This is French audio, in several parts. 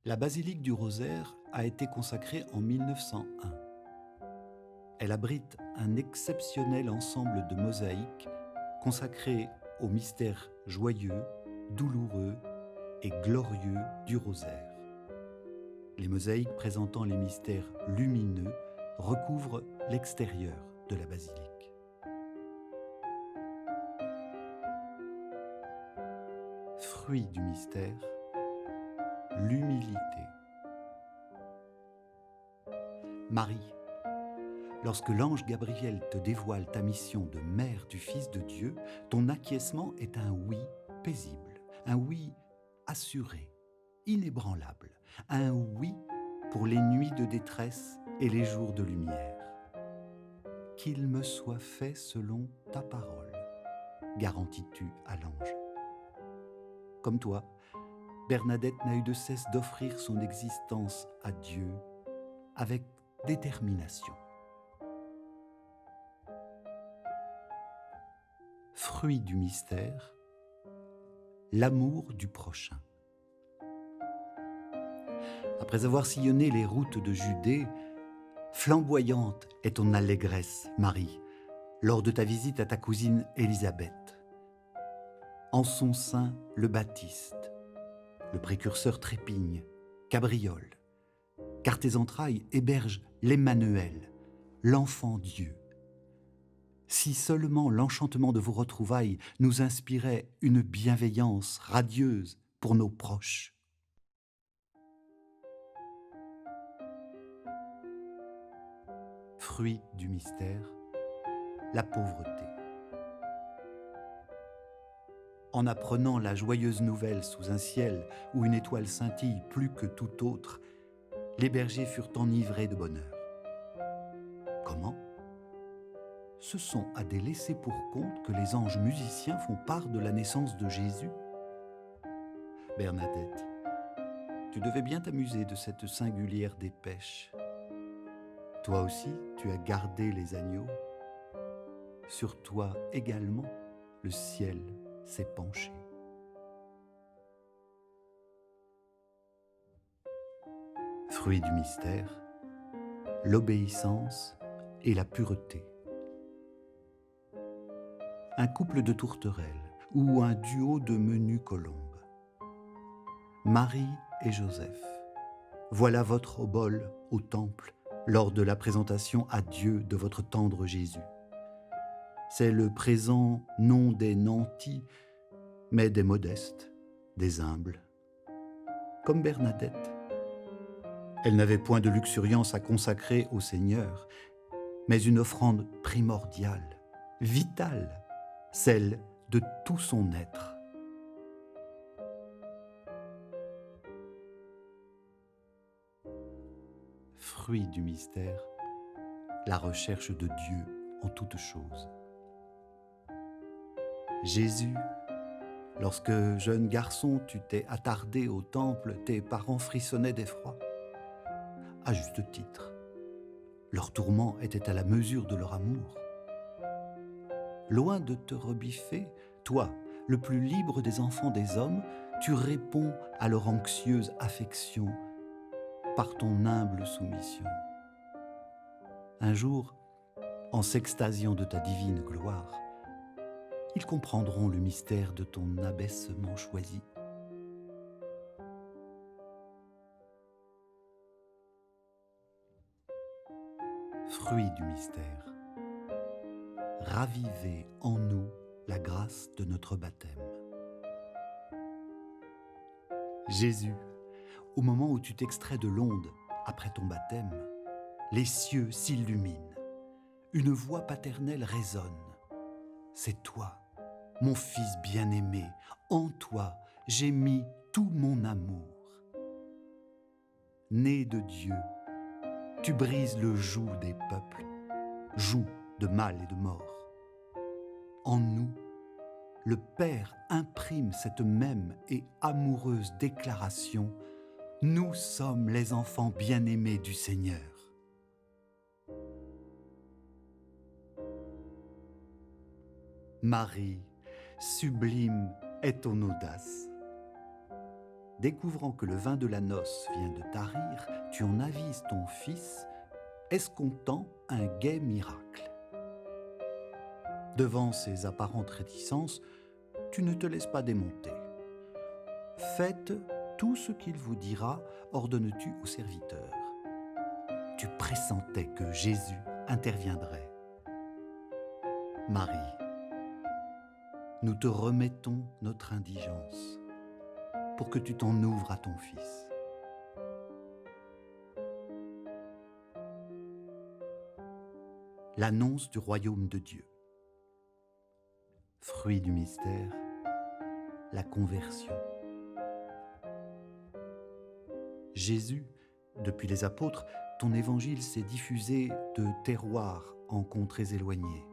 La basilique du Rosaire a été consacrée en 1901. Elle abrite un exceptionnel ensemble de mosaïques consacrées aux mystères joyeux, douloureux et glorieux du Rosaire. Les mosaïques présentant les mystères lumineux recouvrent l'extérieur de la basilique. Fruit du mystère, l'humilité. Marie, lorsque l'ange Gabriel te dévoile ta mission de mère du Fils de Dieu, ton acquiescement est un oui paisible, un oui assuré, inébranlable, un oui pour les nuits de détresse et les jours de lumière. Qu'il me soit fait selon ta parole, garantis-tu à l'ange. Comme toi, Bernadette n'a eu de cesse d'offrir son existence à Dieu avec détermination. Fruit du mystère, l'amour du prochain. Après avoir sillonné les routes de Judée, flamboyante est ton allégresse, Marie, lors de ta visite à ta cousine Élisabeth. En son sein, le Baptiste, le précurseur trépigne, cabriole, car tes entrailles hébergent l'Emmanuel, l'enfant Dieu. Si seulement l'enchantement de vos retrouvailles nous inspirait une bienveillance radieuse pour nos proches. Fruit du mystère, la pauvreté. En apprenant la joyeuse nouvelle sous un ciel où une étoile scintille plus que tout autre, les bergers furent enivrés de bonheur. Comment ? Ce sont à des laissés pour compte que les anges musiciens font part de la naissance de Jésus. Bernadette, tu devais bien t'amuser de cette singulière dépêche. Toi aussi, tu as gardé les agneaux. Sur toi également, le ciel s'est penché. Fruit du mystère, l'obéissance et la pureté. Un couple de tourterelles ou un duo de menues colombes. Marie et Joseph, voilà votre obole au temple lors de la présentation à Dieu de votre tendre Jésus. C'est le présent non des nantis, mais des modestes, des humbles. Comme Bernadette. Elle n'avait point de luxuriance à consacrer au Seigneur, mais une offrande primordiale, vitale, celle de tout son être. Fruit du mystère, la recherche de Dieu en toutes choses. Jésus, lorsque jeune garçon tu t'es attardé au temple, tes parents frissonnaient d'effroi. À juste titre, leur tourment était à la mesure de leur amour. Loin de te rebiffer, toi, le plus libre des enfants des hommes, tu réponds à leur anxieuse affection par ton humble soumission. Un jour, en s'extasiant de ta divine gloire, ils comprendront le mystère de ton abaissement choisi. Fruit du mystère, ravivez en nous la grâce de notre baptême. Jésus, au moment où tu t'extrais de l'onde après ton baptême, les cieux s'illuminent, une voix paternelle résonne. C'est toi, mon fils bien-aimé, en toi j'ai mis tout mon amour. Né de Dieu, tu brises le joug des peuples, joug de mal et de mort. En nous, le Père imprime cette même et amoureuse déclaration: nous sommes les enfants bien-aimés du Seigneur. Marie, sublime est ton audace. découvrant que le vin de la noce vient de tarir, tu en avises ton fils, escomptant un gai miracle. Devant ces apparentes réticences, tu ne te laisses pas démonter. Faites tout ce qu'il vous dira, ordonnes-tu au serviteur. Tu pressentais que Jésus interviendrait. Marie, nous te remettons notre indigence pour que tu t'en ouvres à ton Fils. L'annonce du royaume de Dieu. Fruit du mystère, la conversion. Jésus, depuis les apôtres, ton évangile s'est diffusé de terroir en contrées éloignées.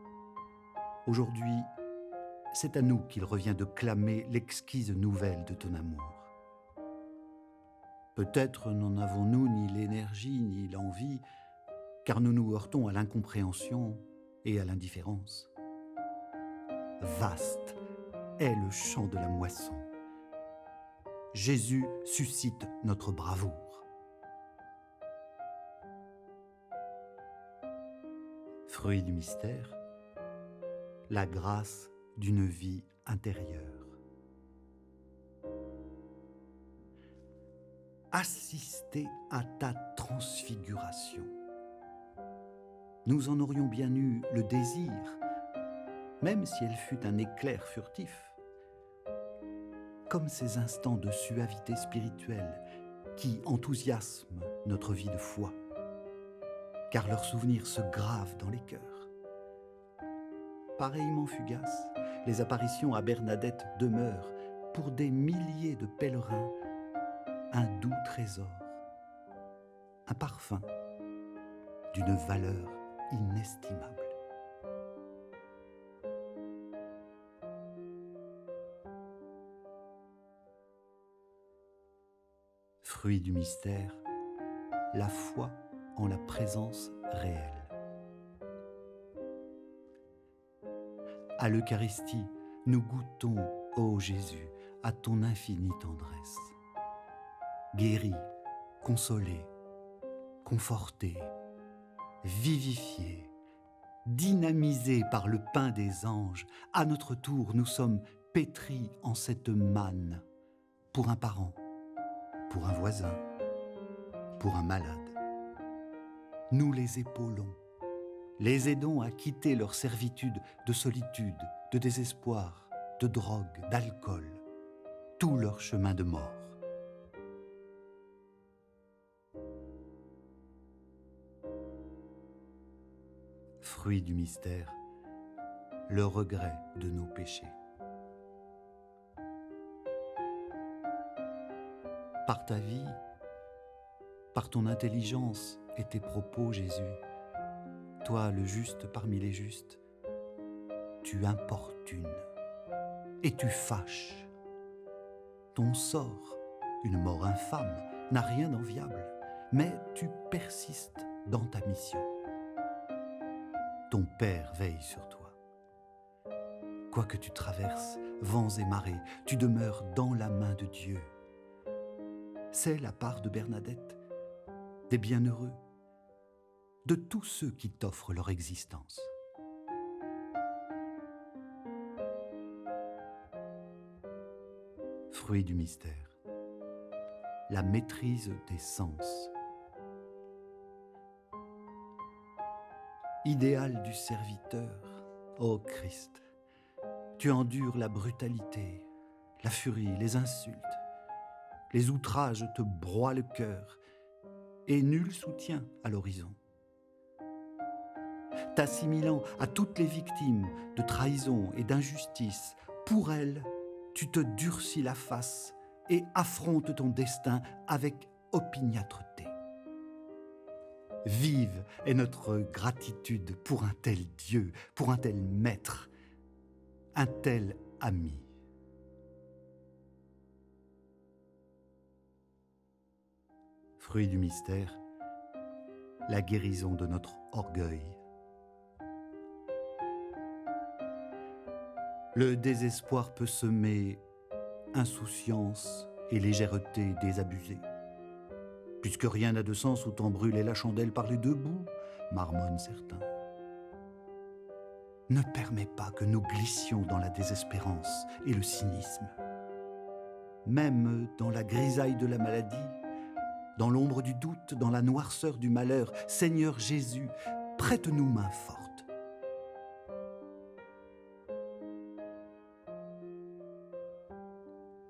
Aujourd'hui, c'est à nous qu'il revient de clamer l'exquise nouvelle de ton amour. Peut-être n'en avons-nous ni l'énergie ni l'envie, car nous nous heurtons à l'incompréhension et à l'indifférence. Vaste est le champ de la moisson. Jésus suscite notre bravoure. Fruit du mystère, la grâce d'une vie intérieure. Assister à ta transfiguration. Nous en aurions bien eu le désir, même si elle fut un éclair furtif, comme ces instants de suavité spirituelle qui enthousiasment notre vie de foi, car leurs souvenirs se gravent dans les cœurs. Pareillement fugaces, les apparitions à Bernadette demeurent, pour des milliers de pèlerins, un doux trésor, un parfum d'une valeur inestimable. Fruit du mystère, la foi en la présence réelle. À l'Eucharistie, nous goûtons, ô Jésus, à ton infinie tendresse. Guéri, consolé, conforté, vivifié, dynamisé par le pain des anges, à notre tour, nous sommes pétris en cette manne pour un parent, pour un voisin, pour un malade. Nous les épaulons, les aidons à quitter leur servitude de solitude, de désespoir, de drogue, d'alcool, tout leur chemin de mort. Fruit du mystère, le regret de nos péchés. Par ta vie, par ton intelligence et tes propos, Jésus, toi le juste parmi les justes, tu importunes et tu fâches. Ton sort, une mort infâme, n'a rien d'enviable, mais tu persistes dans ta mission. Ton Père veille sur toi. Quoi que tu traverses vents et marées, tu demeures dans la main de Dieu. C'est la part de Bernadette, des bienheureux, de tous ceux qui t'offrent leur existence. Fruit du mystère, la maîtrise des sens. Idéal du serviteur, ô Christ, tu endures la brutalité, la furie, les insultes. Les outrages te broient le cœur et nul soutien à l'horizon. T'assimilant à toutes les victimes de trahison et d'injustice, pour elles, tu te durcis la face et affrontes ton destin avec opiniâtreté. Vive est notre gratitude pour un tel Dieu, pour un tel Maître, un tel ami. Fruit du mystère, la guérison de notre orgueil. Le désespoir peut semer insouciance et légèreté désabusée. Puisque rien n'a de sens, autant brûler la chandelle par les deux bouts, marmonnent certains. Ne permets pas que nous glissions dans la désespérance et le cynisme. Même dans la grisaille de la maladie, dans l'ombre du doute, dans la noirceur du malheur, Seigneur Jésus, prête-nous main forte.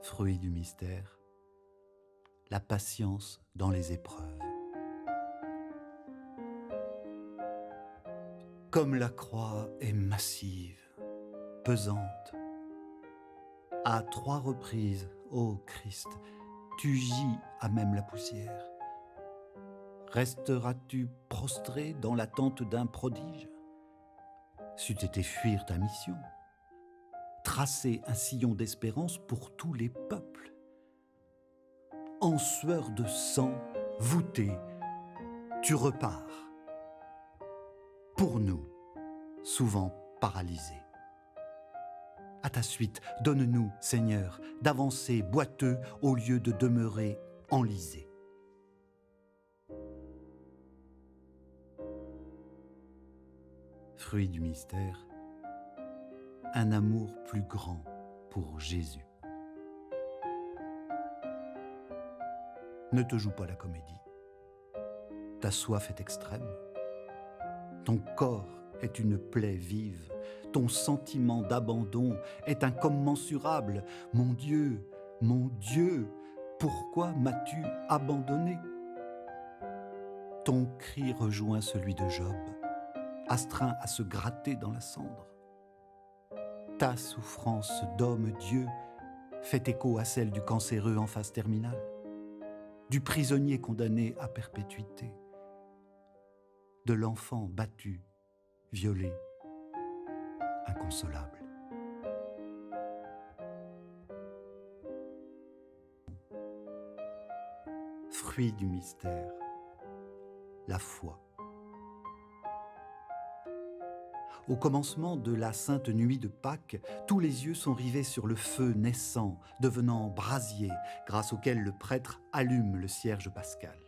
Fruit du mystère, la patience dans les épreuves. Comme la croix est massive, pesante, à 3 reprises, ô Christ, tu gis à même la poussière. Resteras-tu prostré dans l'attente d'un prodige? C'eût été fuir ta mission, tracer un sillon d'espérance pour tous les peuples. En sueur de sang, voûté, tu repars. Pour nous, souvent paralysés. À ta suite, donne-nous, Seigneur, d'avancer boiteux au lieu de demeurer enlisés. Fruit du mystère, un amour plus grand pour Jésus. Ne te joue pas la comédie. Ta soif est extrême. Ton corps est une plaie vive. Ton sentiment d'abandon est incommensurable. Mon Dieu, pourquoi m'as-tu abandonné? Ton cri rejoint celui de Job, astreint à se gratter dans la cendre. Ta souffrance d'homme-dieu fait écho à celle du cancéreux en phase terminale, du prisonnier condamné à perpétuité, de l'enfant battu, violé, inconsolable. Fruit du mystère, la foi. Au commencement de la sainte nuit de Pâques, tous les yeux sont rivés sur le feu naissant, devenant brasier, grâce auquel le prêtre allume le cierge pascal.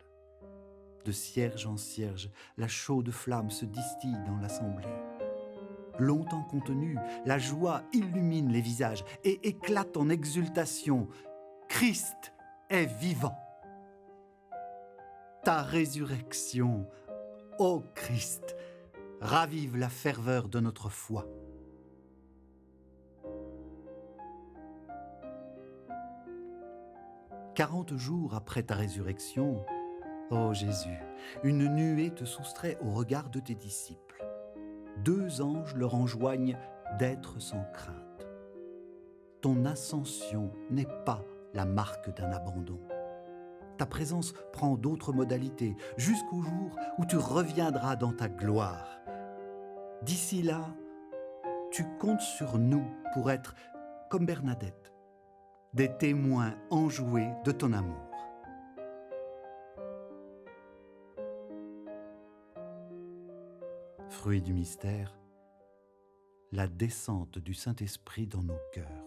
De cierge en cierge, la chaude flamme se distille dans l'assemblée. Longtemps contenue, la joie illumine les visages et éclate en exultation. Christ est vivant. Ta résurrection, ô Christ, ravive la ferveur de notre foi. « 40 jours après ta résurrection, ô Jésus, une nuée te soustrait au regard de tes disciples. 2 anges leur enjoignent d'être sans crainte. Ton ascension n'est pas la marque d'un abandon. Ta présence prend d'autres modalités, jusqu'au jour où tu reviendras dans ta gloire. D'ici là, tu comptes sur nous pour être, comme Bernadette, des témoins enjoués de ton amour. Fruit du mystère, la descente du Saint-Esprit dans nos cœurs.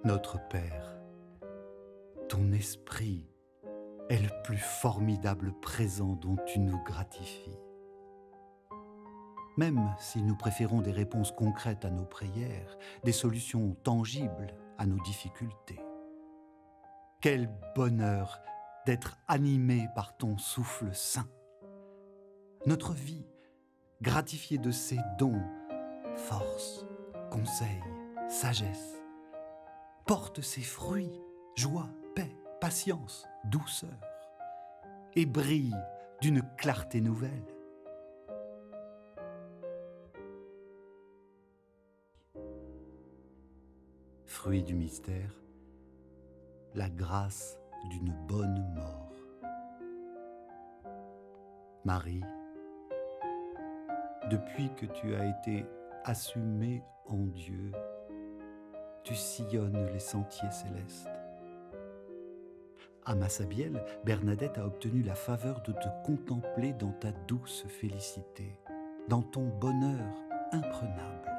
Notre Père, ton esprit est le plus formidable présent dont tu nous gratifies. Même si nous préférons des réponses concrètes à nos prières, des solutions tangibles à nos difficultés. Quel bonheur d'être animé par ton souffle saint. Notre vie, gratifiée de ces dons, force, conseil, sagesse, porte ses fruits, joie, paix, patience, douceur, et brille d'une clarté nouvelle. Fruit du mystère, la grâce d'une bonne mort. Marie, depuis que tu as été assumée en Dieu, tu sillonnes les sentiers célestes. À Massabielle, Bernadette a obtenu la faveur de te contempler dans ta douce félicité, dans ton bonheur imprenable.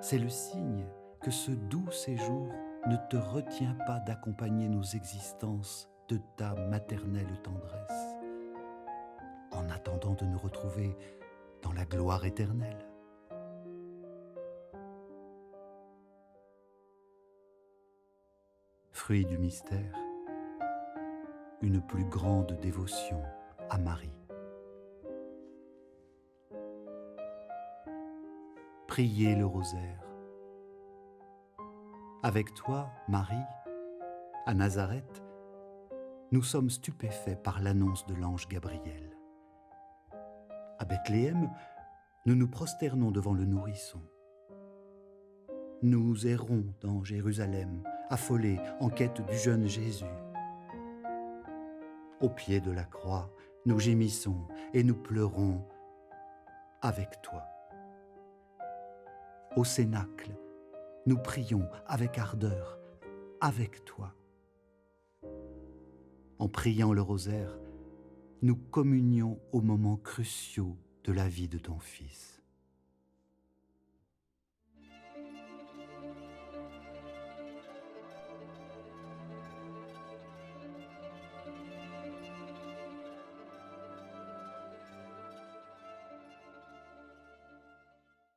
C'est le signe que ce doux séjour ne te retient pas d'accompagner nos existences de ta maternelle tendresse, en attendant de nous retrouver dans la gloire éternelle. Fruit du mystère, une plus grande dévotion à Marie. Priez le rosaire. Avec toi, Marie, à Nazareth, nous sommes stupéfaits par l'annonce de l'ange Gabriel. À Bethléem, nous nous prosternons devant le nourrisson. Nous errons dans Jérusalem, affolés en quête du jeune Jésus. Au pied de la croix, nous gémissons et nous pleurons avec toi. Au cénacle, nous prions avec ardeur avec toi. En priant le rosaire, nous communions aux moments cruciaux de la vie de ton Fils.